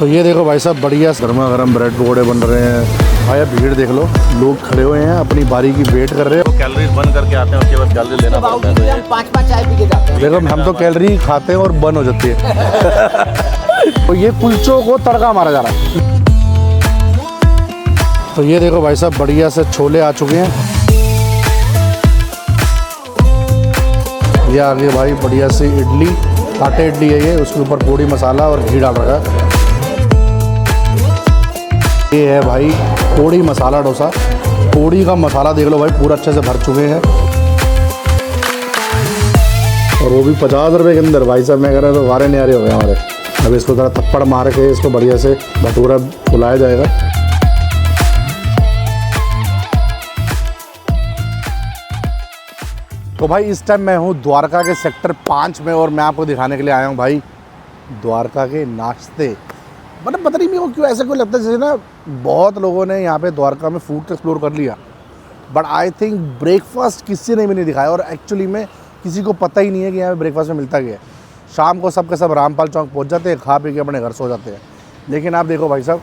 तो ये देखो भाई साहब, बढ़िया गर्मा गर्म ब्रेड पकौड़े बन रहे हैं। भाई भीड़ देख लो, लोग खड़े हुए हैं अपनी बारी की वेट कर रहे हैं। तो कैलोरीज बर्न करके आते हैं, उसके बाद कैलोरी लेना पड़ता है। हम 5-5 चाय पी के जाते हैं। देखो हम तो कैलोरी खाते हैं और बर्न हो जाती है। तो ये कुलचों को तड़का मारा जा रहा है। तो ये देखो भाई साहब, बढ़िया से छोले आ चुके हैं। ये आगे भाई बढ़िया से इडली, आटे इडली है ये, उसके ऊपर पोड़ी मसाला और घी डाल रखा है। ये है भाई पोड़ी मसाला डोसा। पोड़ी का मसाला देख लो भाई, पूरा अच्छे से भर चुके हैं और वो भी 50 रुपये के अंदर। भाई साहब मैं कह रहा तो वारे न्यारे हो गए हमारे। अब इसको ज़रा थप्पड़ मार के इसको बढ़िया से भटूरा फुलाया जाएगा। तो भाई इस टाइम मैं हूँ द्वारका के सेक्टर 5 में और मैं आपको दिखाने के लिए आया हूँ भाई द्वारका के नाश्ते। मतलब पता नहीं मेरे को क्यों ऐसा क्यों लगता है जैसे ना बहुत लोगों ने यहाँ पे द्वारका में फूड एक्सप्लोर कर लिया, बट आई थिंक ब्रेकफास्ट किसी ने भी नहीं दिखाया और एक्चुअली में किसी को पता ही नहीं है कि यहाँ पे ब्रेकफास्ट में मिलता क्या है। शाम को सबके सब रामपाल चौक पहुँच जाते हैं, खा पी के अपने घर सो जाते हैं। लेकिन आप देखो भाई साहब,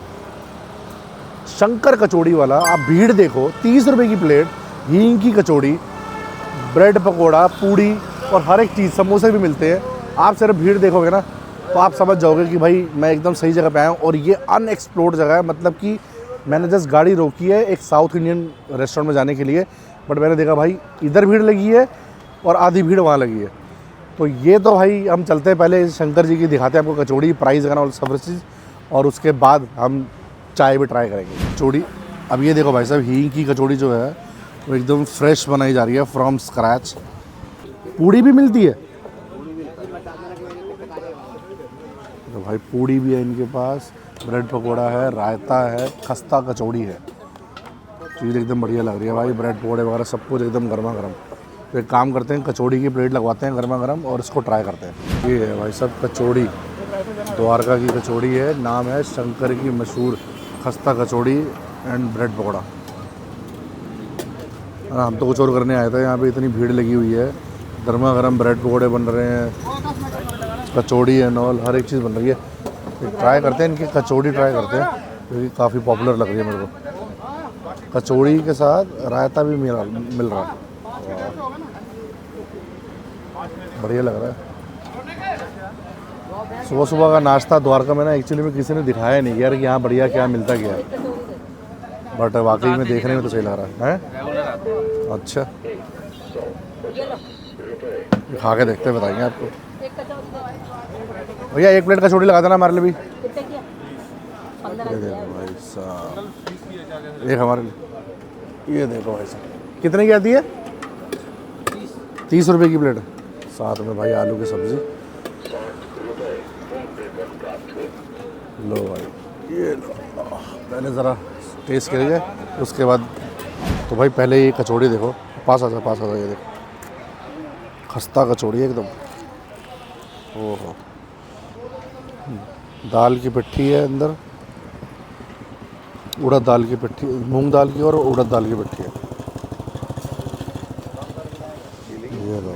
शंकर कचौड़ी वाला आप भीड़ देखो, 30 रुपये की प्लेट, हींग की कचौड़ी, ब्रेड पकौड़ा, पूड़ी और हर एक चीज़, समोसे भी मिलते हैं। आप सिर्फ भीड़ देखोगे ना तो आप समझ जाओगे कि भाई मैं एकदम सही जगह पे आया हूँ। और ये अनएक्सप्लोर्ड जगह है, मतलब कि मैंने जस्ट गाड़ी रोकी है एक साउथ इंडियन रेस्टोरेंट में जाने के लिए, बट मैंने देखा भाई इधर भीड़ लगी है और आधी भीड़ वहाँ लगी है। तो ये तो भाई हम चलते हैं, पहले शंकर जी की दिखाते हैं आपको कचौड़ी, प्राइस वगैरह और सब चीज़, और उसके बाद हम चाय भी ट्राई करेंगे। कचौड़ी अब ये देखो भाई साहब, हींग की कचौड़ी जो है वो एकदम फ्रेश बनाई जा रही है फ्रॉम स्क्रैच। पूड़ी भी मिलती है तो भाई, पूड़ी भी है इनके पास, ब्रेड पकोड़ा है, रायता है, खस्ता कचौड़ी है। चीज़ एकदम बढ़िया लग रही है भाई, ब्रेड पकोड़े वगैरह सब कुछ एकदम गर्मा गर्म। तो एक काम करते हैं, कचौड़ी की प्लेट लगवाते हैं गर्मा गर्म और इसको ट्राई करते हैं। ये है भाई साहब कचौड़ी, द्वारका की कचौड़ी है, नाम है शंकर की मशहूर खस्ता कचौड़ी एंड ब्रेड पकोड़ा। हम तो कुछ और करने आए थे, यहाँ पे इतनी भीड़ लगी हुई है, गर्मा गर्म ब्रेड पकोड़े बन रहे हैं, कचौड़ी एंड ऑल, हर एक चीज़ बन रही है। ट्राई करते हैं इनकी कचौड़ी, ट्राई करते हैं क्योंकि काफ़ी पॉपुलर लग रही है मेरे को। कचौड़ी के साथ रायता भी मिल रहा है, बढ़िया लग रहा है। सुबह सुबह का नाश्ता द्वारका में ना एक्चुअली में किसी ने दिखाया नहीं यार कि यहाँ बढ़िया क्या मिलता क्या है, बट वाकई में देखने में तो सही लग रहा है। अच्छा खा के देखते हैं, बताएंगे आपको। भैया एक प्लेट कचौड़ी लगा देना हमारे लिए भी। ये देखो भाई साहब, एक हमारे लिए। ये देखो भाई साहब, कितने की आती है? 30 रुपये की प्लेट, साथ में भाई आलू की सब्ज़ी। लो भाई, ये लो, पहले ज़रा टेस्ट करिए उसके बाद। तो भाई पहले ये कचौड़ी देखो, पास आ जा, ये देखो खस्ता कचौड़ी एकदम। ओहो, दाल की पिट्ठी है अंदर, उड़द दाल की पिट्ठी, मूंग दाल की और उड़द दाल की पिट्ठी है। ये लो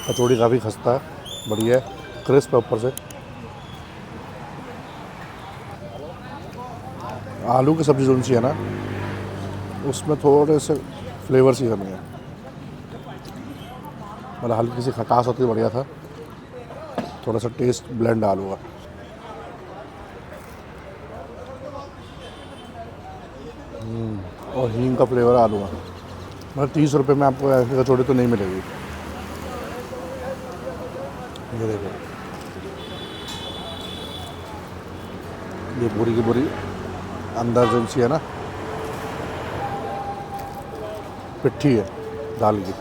कचौड़ी काफ़ी खस्ता है, बढ़िया है, क्रिस्प है ऊपर से। आलू की सब्ज़ी जो सी है ना, उसमें थोड़े से फ्लेवर्स ही कमी है, मतलब हल्की सी खटास होती, बढ़िया था, थोड़ा सा टेस्ट ब्लेंड आलू का। और हींग का फ्लेवर आलू का। मतलब 30 रुपये में आपको ऐसी कचौड़ी तो नहीं मिलेगी। ये देखो, ये पूरी की पूरी अंदर जो सी है ना पिट्ठी है दाल की।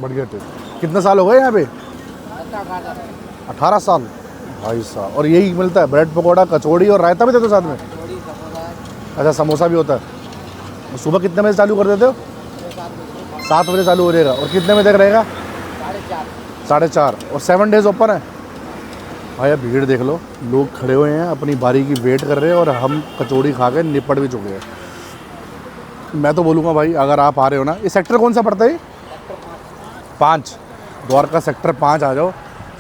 बढ़िया टेस्ट। कितने साल हो गए यहाँ पे? 18 साल भाई साहब। और यही मिलता है, ब्रेड पकौड़ा, कचौड़ी और रायता भी देते हो साथ में? अच्छा, समोसा भी होता है। सुबह कितने बजे चालू कर देते हो? 7 बजे चालू हो जाएगा। और कितने बजे तक रहेगा? 4:30। और 7 डेज ओपन है? भाई अब भीड़ देख लो, लोग खड़े हुए हैं अपनी बारी की वेट कर रहे हैं और हम कचौड़ी खा के निपट भी चुके हैं। मैं तो बोलूँगा भाई अगर आप आ रहे हो ना, ये सेक्टर कौन सा पड़ता है? 5, द्वारका सेक्टर 5 आ जाओ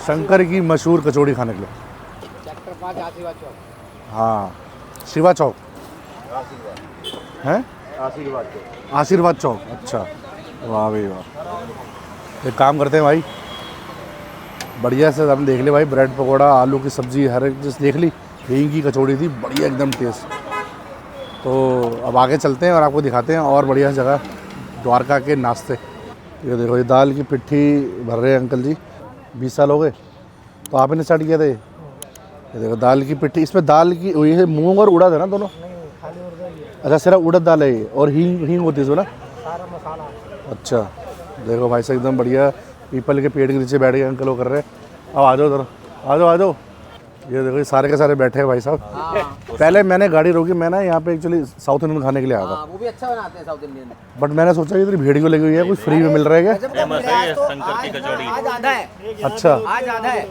शंकर की मशहूर कचौड़ी खाने के लिए। सेक्टर 5 आशीर्वाद चौक। हाँ, शिवा चौक हैं, आशीर्वाद चौक। अच्छा, वाह भाई वाह। एक काम करते हैं भाई, बढ़िया से हमने देख लिया भाई, ब्रेड पकौड़ा, आलू की सब्ज़ी, हर एक चीज़ देख ली। हींग की कचौड़ी थी, बढ़िया एकदम टेस्ट। तो अब आगे चलते हैं और आपको दिखाते हैं और बढ़िया जगह द्वारका के नाश्ते। ये देखो, ये दाल की पिट्ठी भर रहे हैं अंकल जी। 20 साल हो गए तो आपने स्टार्ट किया था ये देखो दाल की पिट्ठी। इसमें दाल की ये है, मूंग और उड़द है ना दोनों? अच्छा, सिर्फ उड़द दाल है ये, और हींग होती है इसमें ना? सारा मसाला। अच्छा, देखो भाई साहब एकदम बढ़िया पीपल के पेड़ के नीचे बैठ गए अंकल वो कर रहे हैं। अब आ जाओ उधर, आ जाओ। ये देखो ये सारे के सारे बैठे हैं भाई साहब। पहले मैंने गाड़ी रोकी, मैं ना यहाँ पे एक्चुअली साउथ इंडियन खाने के लिए आया था। वो भी अच्छा बनाते हैं साउथ इंडियन। बट मैंने सोचा इतनी भीड़ क्यों लगी हुई है, कुछ फ्री में मिल रहा है क्या? फेमस है ये शंकर की कचौड़ी। आज आधा है। अच्छा, आज आधा है।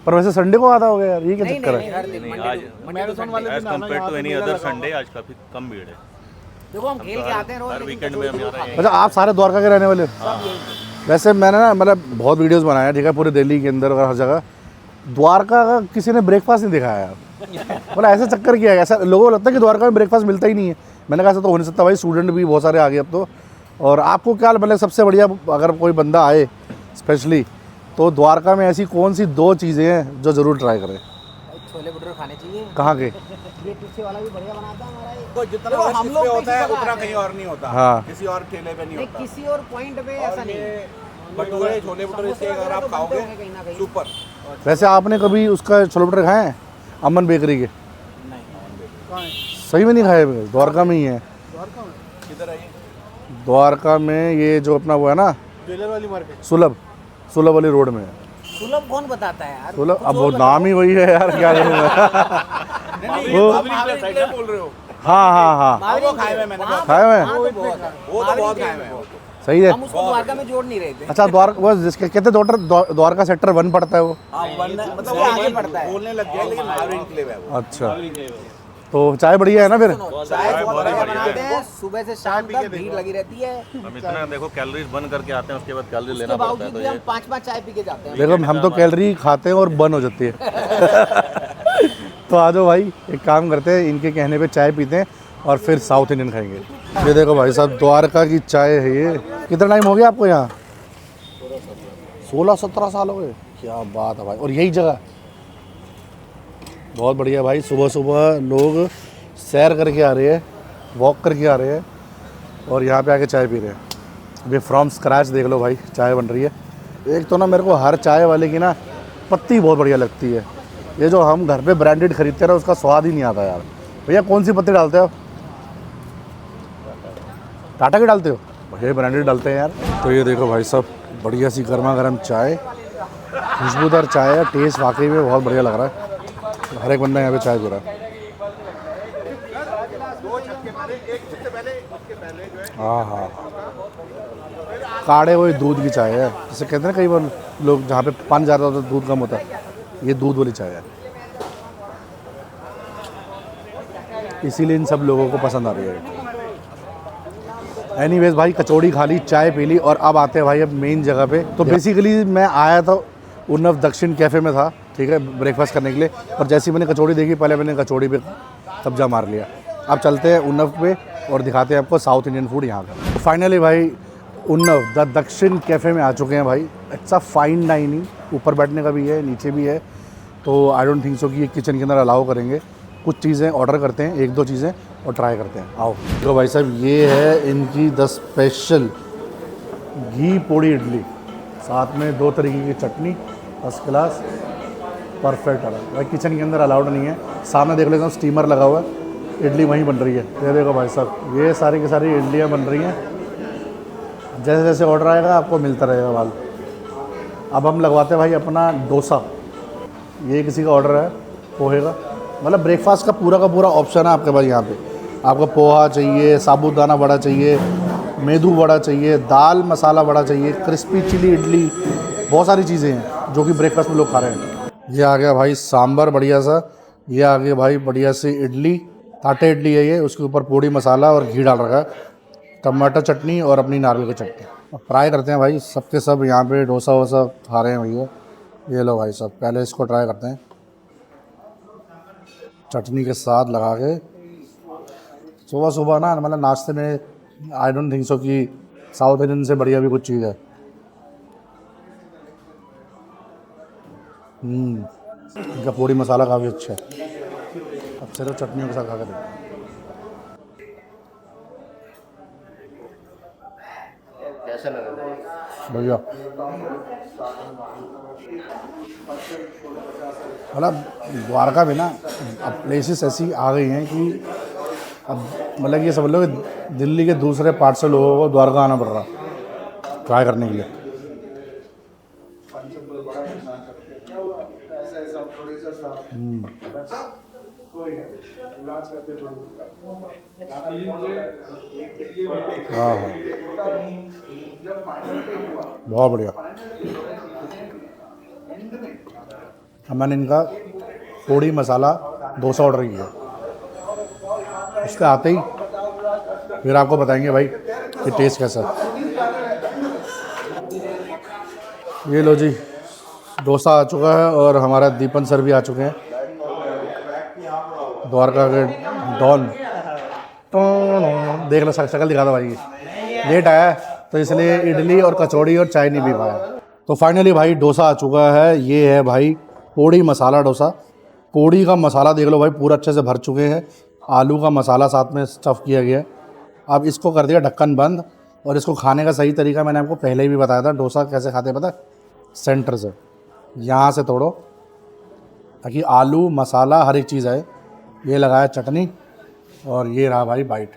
पर वैसे संडे को आता हो गया यार, ये क्या चक्कर है? आज as compare to any other Sunday आज काफ़ी कम भीड़ है। देखो हम खेल के आते हैं हर रोज। वीकेंड में हम यहाँ अच्छा, आप सारे द्वारका के रहने वाले हो? वैसे मैंने ना मतलब बहुत वीडियोस बनाया, ठीक है, पूरे दिल्ली के अंदर और हर जगह। द्वारका का किसी ने ब्रेकफास्ट नहीं दिखाया यार। मतलब ऐसा चक्कर किया है, ऐसा लोगों को लगता है कि द्वारका में ब्रेकफास्ट मिलता ही नहीं है। मैंने कहा ऐसा तो हो नहीं सकता भाई, स्टूडेंट भी बहुत सारे आ गए अब तो। और आपको क्या मतलब सबसे बढ़िया, अगर कोई बंदा आए स्पेशली, तो द्वारका में ऐसी कौन सी 2 चीज़ें हैं जो ज़रूर ट्राई करें? छोले भटूरे खाने चाहिए। कहाँ के? ये पीछे वाला भी बढ़िया बनाता है हमारा। तो जितना हम लोग होता है उतना कहीं और नहीं होता। हाँ। किसी और ठेले पे नहीं होता। किसी और पॉइंट पे ऐसा नहीं है। भटूरे, छोले भटूरे से अगर आप खाओगे सुपर। वैसे आपने कभी उसका छोले भटूरे खाए हैं अमन बेकरी के? सही में नहीं खाए? द्वारका में ही है। किधर है ये? द्वारका में ये जो अपना वो है ना ज्वेलर वाली मार्केट। सुलभ वाली रोड में है। सुलभ कौन बताता है यार? सुलभ, अब वो नाम ही वही है यार, क्या करूँ मैं। वो बोल रहे हो? हाँ वो खाए हुए मैंने। खाए हुए हैं? वो तो बहुत खाए हुए हैं। सही है। हम उसको द्वारका में जोड़ नहीं रहे थे। अच्छा, द्वारका वो जिसके कहते द्वारका सेक्टर 1 पड़ता है वो? मतलब वो आगे पड़ता है, बोलने लग गया, लेकिन महावीर एन्क्लेव है वो। अच्छा, तो चाय बढ़िया है ना फिर? चाय बहुत बढ़िया बनाते हैं, सुबह से शाम तक भीड़ लगी रहती है। हम इतना देखो कैलोरीज बर्न करके आते हैं, उसके बाद कैलोरी उसके लेना पड़ता है। बावजूद तो भी ये हम 5-5 चाय पी के जाते हैं। देखो हम तो कैलोरी खाते हैं और बर्न हो जाती है। तो आ जाओ भाई, एक काम करते हैं, इनके कहने पे चाय पीते हैं और फिर साउथ इंडियन खाएंगे। ये देखो भाई साहब, द्वारका की चाय है ये। कितना टाइम हो गया आपको यहाँ? 16-17 साल हो गए। क्या बात है भाई। और यही जगह बहुत बढ़िया भाई। सुबह सुबह लोग सैर करके आ रहे हैं, वॉक करके आ रहे हैं और यहाँ पे आके चाय पी रहे हैं। अभी फ्रॉम स्क्रैच देख लो भाई चाय बन रही है। एक तो ना मेरे को हर चाय वाले की ना पत्ती बहुत बढ़िया लगती है। ये जो हम घर पे ब्रांडेड खरीदते हैं ना, उसका स्वाद ही नहीं आता यार। भैया कौन सी पत्ती डालते हो आप? टाटा की डालते हो? भैया ब्रांडेड डालते हैं यार। तो ये देखो भाई साहब, बढ़िया सी गर्मा गर्म चाय, खुशबूदार चाय है। टेस्ट वाकई में बहुत बढ़िया लग रहा है। हर एक बंदा यहाँ पे चाय पी रहा है। हाँ, काढ़े हुए दूध की चाय है, जैसे कहते हैं ना कई बार लोग जहाँ पे पानी ज़्यादा होता है दूध कम होता है, ये दूध वाली चाय है, इसीलिए इन सब लोगों को पसंद आ रही है। एनीवेज भाई, कचौड़ी खा ली, चाय पी ली और अब आते हैं भाई अब मेन जगह पे। तो बेसिकली मैं आया था उन्नव दक्षिण कैफ़े में था, ठीक है, ब्रेकफास्ट करने के लिए। और जैसे ही मैंने कचौड़ी देखी, पहले मैंने कचौड़ी पे कब्जा मार लिया। अब चलते हैं उन्नव पे और दिखाते हैं आपको साउथ इंडियन फूड यहाँ का। तो फाइनली भाई उन्नव द दक्षिण कैफ़े में आ चुके हैं भाई। इट्स अ फाइन डाइनिंग, ऊपर बैठने का भी है, नीचे भी है। तो आई डोंट थिंक सो कि ये किचन के अंदर अलाउ करेंगे। कुछ चीज़ें ऑर्डर करते हैं, 1-2 चीज़ें और ट्राई करते हैं। आओ। तो भाई साहब, ये है इनकी द स्पेशल घी पोड़ी इडली, साथ में 2 तरीके की चटनी, फर्स्ट क्लास, परफेक्ट। भाई किचन के अंदर अलाउड नहीं है। सामने देख लेता हूँ स्टीमर लगा हुआ है, इडली वहीं बन रही है। ये देखो भाई साहब, ये सारी की सारी इडलियाँ बन रही हैं। जैसे जैसे ऑर्डर आएगा आपको मिलता रहेगा माल। अब हम लगवाते हैं भाई अपना डोसा। ये किसी का ऑर्डर है पोहे का, मतलब ब्रेकफास्ट का पूरा ऑप्शन है आपके पास यहाँ पे। आपको पोहा चाहिए, साबूदाना वड़ा चाहिए, मेदू वड़ा चाहिए, दाल मसाला वड़ा चाहिए, क्रिस्पी चिली इडली, बहुत सारी चीज़ें हैं जो कि ब्रेकफास्ट में लोग खा रहे हैं। ये आ गया भाई सांभर बढ़िया सा। ये आ गया भाई बढ़िया सी इडली, ताटे इडली है ये, उसके ऊपर पोड़ी मसाला और घी डाल रखा है, टमाटर चटनी और अपनी नारियल की चटनी। अब ट्राई करते हैं भाई, सबके सब यहाँ पे डोसा वोसा खा रहे हैं भैया। ये लो भाई सब, पहले इसको ट्राई करते हैं चटनी के साथ लगा के। सुबह सुबह ना मतलब नाश्ते में आई डोंट थिंक सो कि साउथ इंडियन से बढ़िया भी कुछ चीज़ है। इनका पोड़ी मसाला काफ़ी अच्छा है। अब सिर्फ चटनियों के साथ खा कर कैसा लगा? बढ़िया। मतलब द्वारका में ना अब प्लेसेस ऐसी आ गई हैं कि अब मतलब ये सब लोग दिल्ली के दूसरे पार्ट से लोगों को द्वारका आना पड़ रहा ट्राई करने के लिए। हाँ हाँ बहुत बढ़िया। अब मैंने इनका पोड़ी मसाला डोसा ऑर्डर किया, उसके आते ही फिर आपको बताएंगे भाई कि टेस्ट कैसा है। ये लो जी, डोसा आ चुका है और हमारा दीपन सर भी आ चुके हैं, द्वारका के डॉन। देख लो शक्ल दिखा दो भाई, लेट आया तो इसलिए इडली और कचौड़ी और चाय नहीं पी पाया। तो फाइनली भाई डोसा आ चुका है। ये है भाई पोड़ी मसाला डोसा। पोड़ी का मसाला देख लो भाई पूरा अच्छे से भर चुके हैं, आलू का मसाला साथ में स्टफ़ किया गया है। अब इसको कर दिया ढक्कन बंद, और इसको खाने का सही तरीका मैंने आपको पहले ही भी बताया था। डोसा कैसे खाते हैं पता है? सेंटर से यहाँ से तोड़ो ताकि आलू मसाला हर एक चीज़ आए। ये लगाया चटनी और ये रहा भाई बाइट।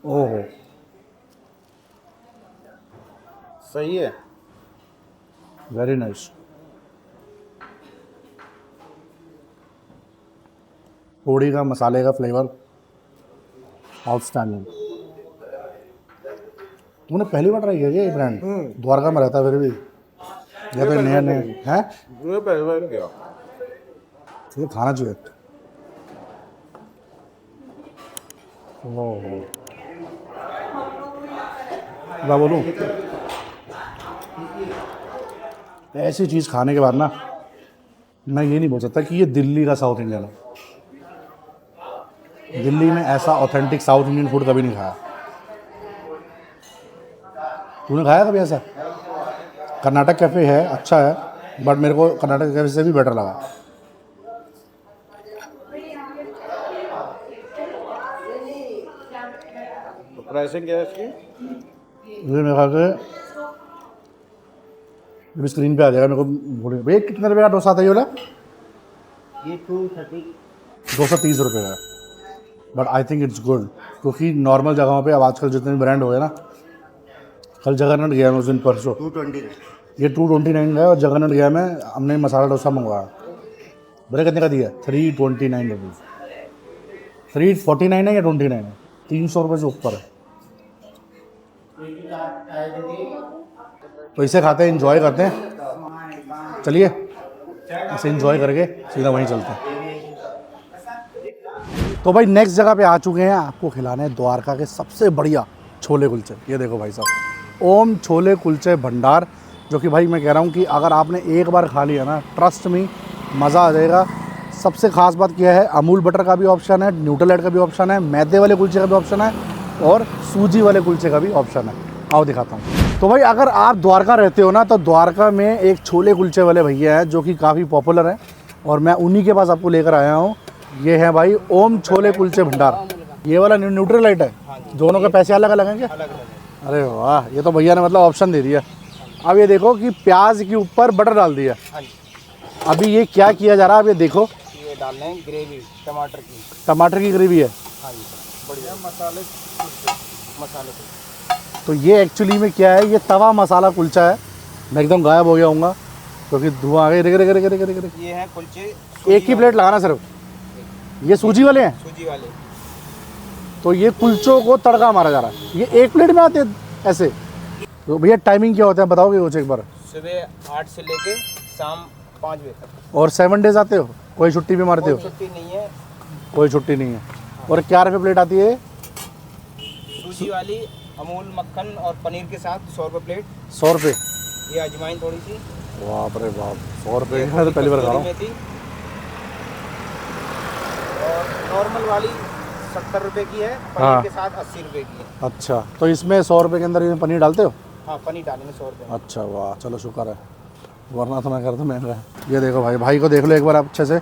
ओहो सही है, वेरी नाइस। पोड़ी का मसाले का फ्लेवर आउटस्टैंडिंग। तूने पहली बार ट्राई किया क्या ये ब्रांड? द्वारका में रहता है फिर भी, या तो नया नया है? मुझे पहले बार क्या तुझे खाना चाहिए। ओह क्या बोलूँ, ऐसी चीज़ खाने के बाद ना मैं ये नहीं बोल सकता कि ये दिल्ली का साउथ इंडियन है। दिल्ली में ऐसा ऑथेंटिक साउथ इंडियन फूड कभी नहीं खाया। तूने खाया कभी ऐसा? कर्नाटक कैफ़े है, अच्छा है, बट मेरे को कर्नाटक कैफ़े से भी बेटर लगा। तो प्राइसिंग क्या है इसकी? ये मेरे ख्याल से अभी स्क्रीन पे आ जाएगा, मेरे को भूल भैया कितने रुपये का डोसा आता है ये वाला? ये 230। 230 रुपये का, but I think it's good, क्योंकि नॉर्मल जगहों पे अब आजकल जितने भी ब्रांड हो गए ना, कल जगन्नाथ गया मैं उस दिन परसों, 220। ये 229 है और जगन्नाथ गया मैं, हमने मसाला डोसा मंगवाया, बड़े कितने का दिया? 329 रुपीज़। 349 है या 29 है? 300 रुपये से ऊपर है। तो इसे खाते हैं, इंजॉय करते हैं। चलिए इसे इंजॉय करके सीधा वहीं चलते हैं। तो भाई नेक्स्ट जगह पे आ चुके हैं, आपको खिलाने द्वारका के सबसे बढ़िया छोले कुलचे। ये देखो भाई साहब, ओम छोले कुलचे भंडार, जो कि भाई मैं कह रहा हूँ कि अगर आपने एक बार खा लिया ना, ट्रस्ट मी मज़ा आ जाएगा। सबसे ख़ास बात क्या है, अमूल बटर का भी ऑप्शन है, न्यूट्रलैट का भी ऑप्शन है, मैदे वाले कुलचे का भी ऑप्शन है और सूजी वाले कुलचे का भी ऑप्शन है। आओ दिखाता हूँ। तो भाई अगर आप द्वारका रहते हो ना, तो द्वारका में एक छोले कुलचे वाले भैया हैं जो कि काफ़ी पॉपुलर हैं, और मैं उन्हीं के पास आपको लेकर आया हूँ। ये है भाई ओम छोले कुलचे भंडार। ये वाला न्यूट्रलैट है, दोनों के पैसे अलग अलग हैं क्या? अरे वाह, ये तो भैया ने मतलब ऑप्शन दे दिया। अब ये देखो कि प्याज के ऊपर बटर डाल दिया। अभी ये क्या किया जा रहा है, अब ये देखो, ये डालना है ग्रेवी टमाटर की ग्रेवी है। हाँ जी, बढ़िया मसाले। तो ये एक्चुअली में क्या है, ये तवा मसाला कुलचा है। मैं एकदम गायब हो गया हूँगा क्योंकि धुआं आ गया। ये है कुलचे, एक ही प्लेट लगाना सिर्फ। ये सूजी वाले हैं, सूजी वाले। तो ये कुलचों को तड़का मारा जा रहा है। ये एक प्लेट में आते हैं ऐसे। तो भैया टाइमिंग क्या होता है बताओगे कुछ एक बार? सुबह 8 से लेके शाम 5 बजे तक। और 7 डेज आते हो, कोई छुट्टी भी मारते हो? कोई छुट्टी नहीं है। कोई छुट्टी नहीं है। और क्या रुपये प्लेट आती है? सूजी वाली अमूल मक्खन और पनीर के साथ 100 रुपये प्लेट। 100 रुपये? ये अजवाइन थोड़ी सी। बाप रे बाप, 100 रुपये मैं तो पहली बार खा रहा हूँ। मेथी। और नॉर्मल वाली 70 रुपये की है, पनीर हाँ। के साथ 80 रुपये की है। अच्छा, तो इसमें 100 रुपये के अंदर इसमें पनीर डालते हो? हाँ, पनीर डालेंगे 100 रुपये। अच्छा वाह, चलो शुक्र है, वरना तो मैं करता महंगा है। ये देखो भाई, भाई को देख लो एक बार आप अच्छे से,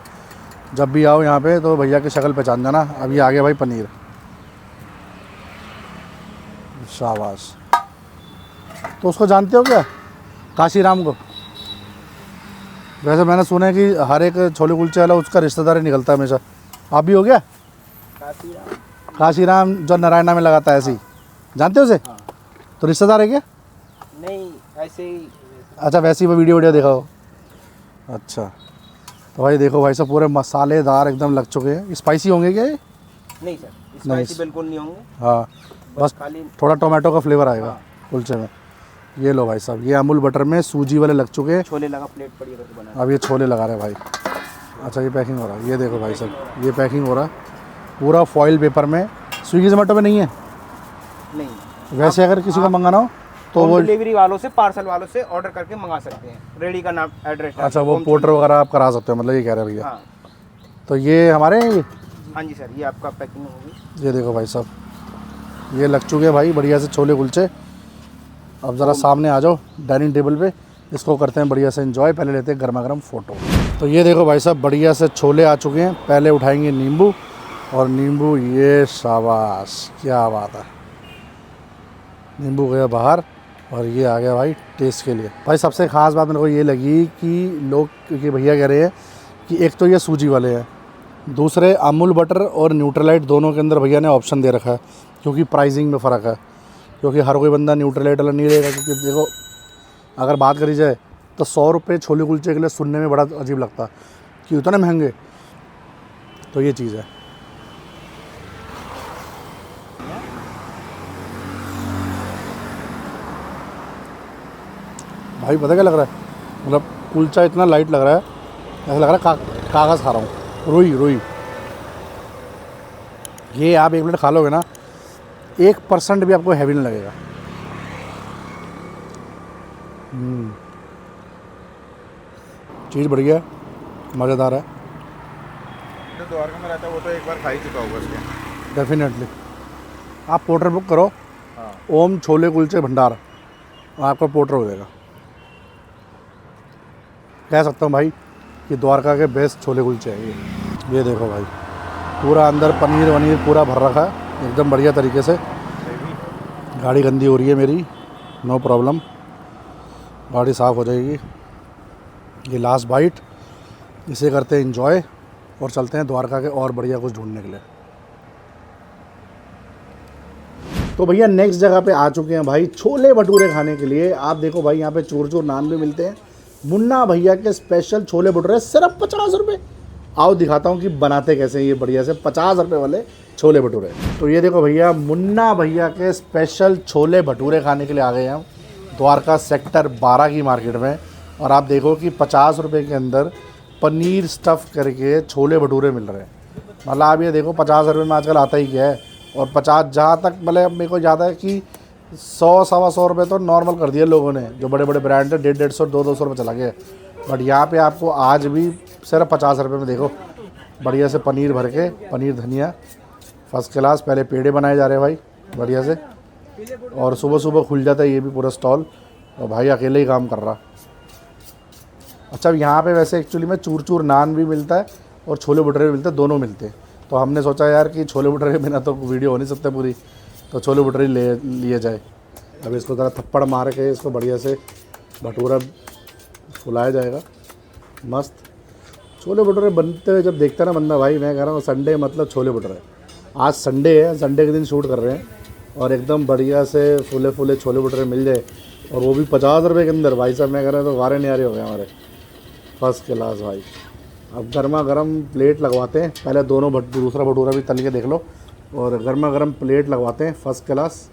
जब भी आओ यहाँ पे तो भैया की शक्ल पहचान जाना। अभी आ गया भाई पनीर, शाबाश। तो उसको जानते हो क्या, काशीराम को? वैसे मैंने सुना है कि हर एक छोले कुलचे वाला उसका रिश्तेदार ही निकलता है हमेशा। आप भी हो गया? काशीराम जो नारायणा में लगाता है, ऐसे ही जानते हो उसे? तो रिश्तेदार है क्या? नहीं, ऐसे ही। अच्छा, वैसे ही वो वीडियो देखा हो। अच्छा, तो भाई देखो भाई सब पूरे मसालेदार एकदम लग चुके हैं। स्पाइसी होंगे क्या ये? नहीं सर, स्पाइसी बिल्कुल नहीं होंगे। हाँ, बस खाली थोड़ा टोमेटो का फ्लेवर आएगा कुलचे में। ये लो भाई साहब, ये अमूल बटर में सूजी वाले लग चुके हैं। छोले लगा प्लेट पड़ी है तो बना। अब ये छोले लगा रहे हैं भाई। अच्छा, ये पैकिंग हो रहा है, ये देखो भाई साहब, ये पैकिंग हो रहा है पूरा फॉइल पेपर में। स्विगी जोमेटो में नहीं है? नहीं। वैसे अगर किसी को मंगाना हो तो वो, डिलीवरी वालों से, पार्सल वालों से ऑर्डर करके मंगा सकते हैं। रेडी का नाम, एड्रेस। अच्छा, वो पोर्टर वगैरह आप करा सकते हो, मतलब ये कह रहे हैं भैया। हाँ। तो ये हमारे हैं ये? हाँ जी सर, ये आपका पैकिंग होगी। ये देखो भाई साहब, ये लग चुके हैं भाई बढ़िया से छोले कुलचे। अब ज़रा सामने आ जाओ डाइनिंग टेबल पे, इसको करते हैं बढ़िया से एंजॉय। पहले लेते हैं गर्मा गर्म फ़ोटो। तो ये देखो भाई साहब, बढ़िया से छोले आ चुके हैं। पहले उठाएंगे नींबू, और नींबू, ये शाबाश, क्या बात है। नींबू गया बाहर और ये आ गया भाई टेस्ट के लिए। भाई सबसे ख़ास बात मेरे को ये लगी कि लोग, क्योंकि भैया कह रहे हैं कि एक तो ये सूजी वाले हैं, दूसरे अमूल बटर और न्यूट्रलाइट दोनों के अंदर भैया ने ऑप्शन दे रखा है, क्योंकि प्राइसिंग में फ़र्क है। क्योंकि हर कोई बंदा न्यूट्रलाइट वाला नहीं लेगा, क्योंकि देखो अगर बात करी जाए तो 100 रुपये छोले कुलचे के लिए सुनने में बड़ा अजीब लगता कि उतने महंगे। तो ये चीज़ है भाई। पता क्या लग रहा है, मतलब कुलचा इतना लाइट लग रहा है, ऐसा लग रहा है कागज़ खा रहा हूँ, रुई रुई। ये आप एक प्लेट खा लोगे ना, 1% भी आपको हैवी नहीं लगेगा। चीज़ बढ़िया है, मज़ेदार है। जो द्वारका में रहता है वो तो एक बार खा ही चुका होगा इसके। डेफिनेटली आप पोर्टर बुक करो, हाँ। ओम छोले कुलचे भंडार, आपका पोर्टर हो जाएगा। कह सकता हूँ भाई कि द्वारका के बेस्ट छोले कुलचे हैं ये देखो भाई, पूरा अंदर पनीर वनीर पूरा भर रखा है एकदम बढ़िया तरीके से। गाड़ी गंदी हो रही है मेरी, नो प्रॉब्लम, गाड़ी साफ़ हो जाएगी। ये लास्ट बाइट, इसे करते हैं एंजॉय और चलते हैं द्वारका के और बढ़िया कुछ ढूंढने के लिए। तो भैया नेक्स्ट जगह पे आ चुके हैं भाई छोले भटूरे खाने के लिए। आप देखो भाई, यहाँ पे चूर चूर नान भी मिलते हैं। मुन्ना भैया के स्पेशल छोले भटूरे सिर्फ 50 रुपये। आओ दिखाता हूँ कि बनाते कैसे हैं ये बढ़िया से 50 रुपये वाले छोले भटूरे। तो ये देखो भैया, मुन्ना भैया के स्पेशल छोले भटूरे खाने के लिए आ गए हैं हम द्वारका सेक्टर 12 की मार्केट में। और आप देखो कि 50 रुपये के अंदर पनीर स्टफ़ करके छोले भटूरे मिल रहे हैं। मतलब आप ये देखो 50 रुपये में आजकल आता ही क्या है। और 50 जहाँ तक मतलब मेरे को याद है कि 100-125 रुपये तो नॉर्मल कर दिए लोगों ने, जो बड़े बड़े ब्रांड है 150-150, 200 रुपये चला गया। बट यहाँ पे आपको आज भी सिर्फ 50 रुपये में देखो बढ़िया से पनीर भर के, पनीर धनिया फर्स्ट क्लास। पहले पेड़े बनाए जा रहे हैं भाई बढ़िया से, और सुबह सुबह खुल जाता है ये भी पूरा स्टॉल, और भाई अकेले ही काम कर रहा। अच्छा, यहाँ पे वैसे एक्चुअली में चूर चूर नान भी मिलता है और छोले भटूरे भी मिलते हैं, दोनों मिलते हैं। तो हमने सोचा यार कि छोले भटूरे के बिना तो वीडियो हो नहीं सकता पूरी, तो छोले भटूरे ले लिए जाए। अब इसको ज़रा थप्पड़ मार के इसको बढ़िया से भटूरा फुलाया जाएगा मस्त। छोले भटूरे बनते हुए जब देखता ना बंदा, भाई मैं कह रहा हूँ संडे मतलब छोले भटूरे। आज संडे है, संडे के दिन शूट कर रहे हैं और एकदम बढ़िया से फूले फूले छोले भटूरे मिल जाए, और वो भी 50 रुपये के अंदर। भाई साहब मैं कह रहा हूँ तो वारे नहीं आ रहे हो गए हमारे, फर्स्ट क्लास भाई। अब गर्मा गर्म प्लेट लगवाते हैं, पहले दोनों दूसरा भटूरा भी तल के देख लो, और गर्मा गर्म प्लेट लगवाते हैं फर्स्ट क्लास।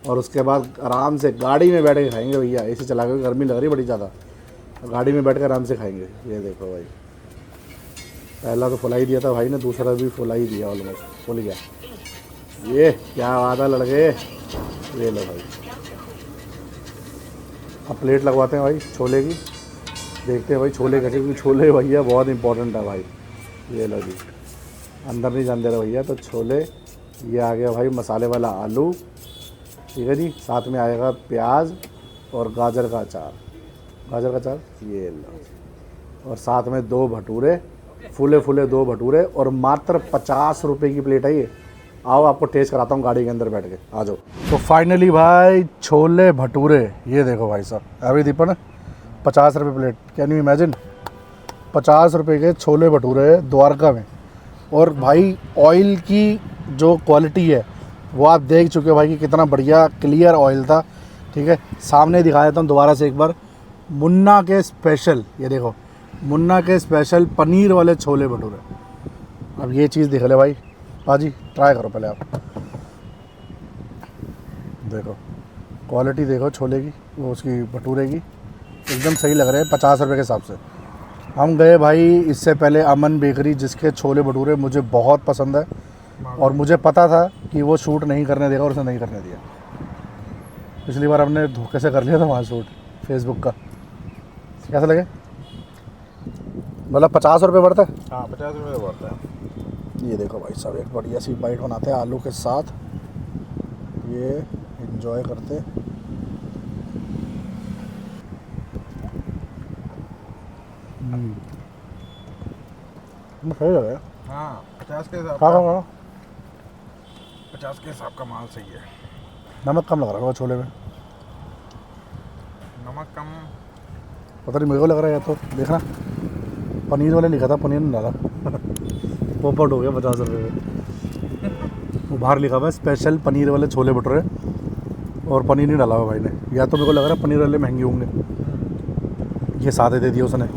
और उसके बाद आराम से गाड़ी में बैठ के खाएंगे भैया, एसी चला के, गर्मी लग रही बड़ी ज़्यादा। गाड़ी में बैठ कर आराम से खाएंगे। ये देखो भाई, पहला तो फुला ही दिया था भाई ने, दूसरा भी फुला ही दिया, ऑलमोस्ट फुल गया। ये क्या बात है लड़के, ये लो भाई। अब प्लेट लगवाते हैं भाई छोले की, देखते हैं भाई छोले कैसे, क्योंकि छोले भैया बहुत इंपॉर्टेंट है भाई। ये लो जी, अंदर नहीं जान दे रहा भैया, तो छोले। ये आ गया भाई मसाले वाला आलू, ठीक है जी, साथ में आएगा प्याज और गाजर का अचार, गाजर का अचार, ये लो। और साथ में 2 भटूरे, फूले फूले 2 भटूरे, और मात्र 50 रुपये की प्लेट है ये। आओ आपको टेस्ट कराता हूँ गाड़ी के अंदर बैठ के, आ जाओ। तो फाइनली भाई छोले भटूरे, ये देखो भाई साहब, अभी दीपन 50 रुपये प्लेट, कैन यू इमेजिन, 50 रुपये के छोले भटूरे द्वारका में। और भाई ऑयल की जो क्वालिटी है वो आप देख चुके हो भाई कि कितना बढ़िया क्लियर ऑयल था, ठीक है। सामने दिखा देता हूँ दोबारा से एक बार, मुन्ना के स्पेशल, ये देखो मुन्ना के स्पेशल पनीर वाले छोले भटूरे। अब ये चीज़ देख ले भाई, पाजी ट्राई करो पहले आप, देखो क्वालिटी देखो छोले की, वो उसकी भटूरे की, एकदम सही लग रहे हैं 50 रुपये के हिसाब से। हम गए भाई इससे पहले अमन बेकरी, जिसके छोले भटूरे मुझे बहुत पसंद है, और मुझे पता था कि वो शूट नहीं करने देगा, और उसने नहीं करने दिया। पिछली बार हमने धोखे से कर लिया था वहाँ शूट फेसबुक का। कैसा लगे, मतलब 50 रुपये बढ़ता है? हाँ 50 रुपये बढ़ता है। ये देखो भाई साहब, एक बढ़िया सी बाइट बनाते हैं आलू के साथ, ये एंजॉय करते। सही लग रहा है। हाँ 50 के हिसाब खा का, खा 50 के हिसाब का माल सही है। नमक कम लग रहा है छोले में, नमक कम, पता नहीं मेरे को लग रहा है, या तो देखना पनीर वाले लिखा था, पनीर नहीं डाला पोपट हो गया 50 रुपये में। वो बाहर लिखा हुआ है स्पेशल पनीर वाले छोले भटूरे, और पनीर नहीं डाला हुआ भाई ने, या तो मेरे को लग रहा है पनीर वाले महंगे होंगे, ये सादे दे दिए उसने।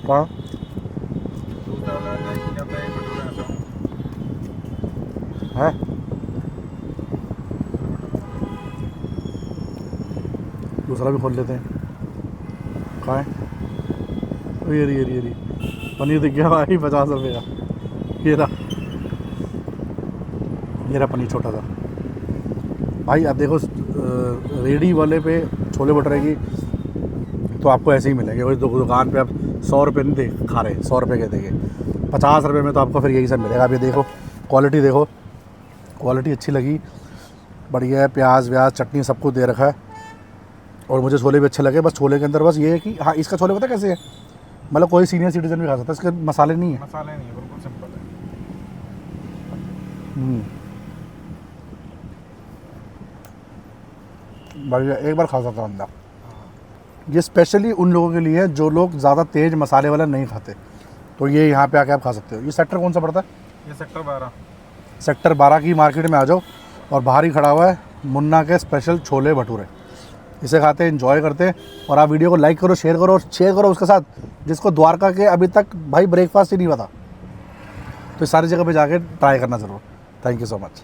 कहाँ दूसरा वाला क्या होता है भटूरे ऐसा। है, दूसरा भी खोल लेते हैं। कहाँ है, ये रही पनीर दिख गया भाई 50 रुपये का, ये रहा पनीर छोटा सा भाई। अब देखो रेडी वाले पे छोले भटूरे की तो आपको ऐसे ही मिलेंगे, उस दुकान पे आप 100 रुपये नहीं दे खा रहे, 100 रुपये के देंगे, 50 रुपये में तो आपको फिर यही सब मिलेगा। अब ये देखो क्वालिटी, देखो क्वालिटी अच्छी लगी, बढ़िया है, प्याज व्याज चटनी सब कुछ दे रखा है, और मुझे छोले भी अच्छे लगे। बस छोले के अंदर बस ये है कि हाँ, इसका छोले पता कैसे है, मतलब कोई सीनियर सिटीजन भी खा सकता है, इसके मसाले नहीं है, मसाले नहीं है, बिल्कुल सिंपल है। बढ़िया, एक बार खा सकता हूँ अंदर। ये स्पेशली उन लोगों के लिए है जो लोग ज़्यादा तेज़ मसाले वाला नहीं खाते, तो ये यहाँ पे आके आप खा सकते हो। ये सेक्टर कौन सा पड़ता है? ये सेक्टर 12। सेक्टर 12 की मार्केट में आ जाओ, और बाहर ही खड़ा हुआ है मुन्ना के स्पेशल छोले भटूरे, इसे खाते हैं, एंजॉय करते हैं। और आप वीडियो को लाइक करो, शेयर करो, और शेयर करो उसके साथ जिसको द्वारका के अभी तक भाई ब्रेकफास्ट ही नहीं पता, तो इस सारी जगह पे जाके ट्राई करना ज़रूर। Thank you so much.